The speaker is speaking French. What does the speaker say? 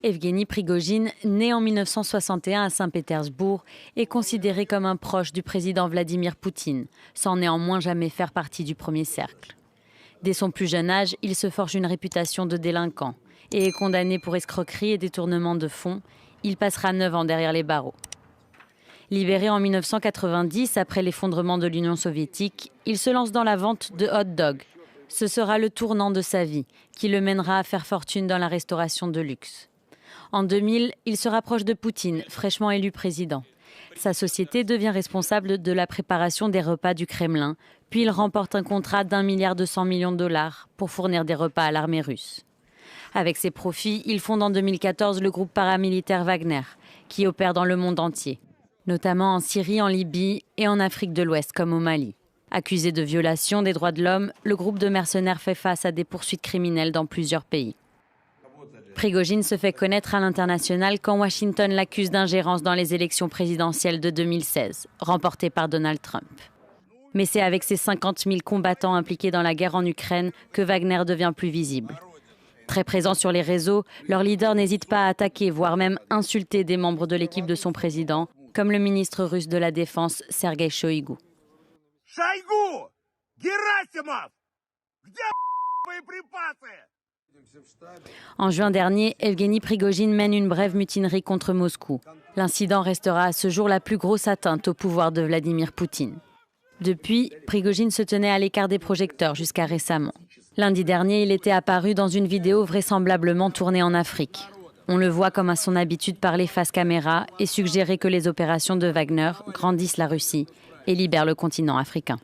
Evgeny Prigojine, né en 1961 à Saint-Pétersbourg, est considéré comme un proche du président Vladimir Poutine, sans néanmoins jamais faire partie du premier cercle. Dès son plus jeune âge, il se forge une réputation de délinquant et est condamné pour escroquerie et détournement de fonds. Il passera 9 ans derrière les barreaux. Libéré en 1990 après l'effondrement de l'Union soviétique, il se lance dans la vente de hot dogs. Ce sera le tournant de sa vie, qui le mènera à faire fortune dans la restauration de luxe. En 2000, il se rapproche de Poutine, fraîchement élu président. Sa société devient responsable de la préparation des repas du Kremlin, puis il remporte un contrat d'1,2 milliard pour fournir des repas à l'armée russe. Avec ses profits, il fonde en 2014 le groupe paramilitaire Wagner, qui opère dans le monde entier, notamment en Syrie, en Libye et en Afrique de l'Ouest, comme au Mali. Accusé de violation des droits de l'homme, le groupe de mercenaires fait face à des poursuites criminelles dans plusieurs pays. Prigojine se fait connaître à l'international quand Washington l'accuse d'ingérence dans les élections présidentielles de 2016, remportées par Donald Trump. Mais c'est avec ses 50 000 combattants impliqués dans la guerre en Ukraine que Wagner devient plus visible. Très présent sur les réseaux, leur leader n'hésite pas à attaquer, voire même insulter des membres de l'équipe de son président, comme le ministre russe de la Défense, Sergueï Shoïgu. Шойгу! Герасимов! Где боеприпасы? En juin dernier, Evgeny Prigojine mène une brève mutinerie contre Moscou. L'incident restera à ce jour la plus grosse atteinte au pouvoir de Vladimir Poutine. Depuis, Prigojine se tenait à l'écart des projecteurs jusqu'à récemment. Lundi dernier, il était apparu dans une vidéo vraisemblablement tournée en Afrique. On le voit comme à son habitude parler face caméra et suggérer que les opérations de Wagner grandissent la Russie et libèrent le continent africain.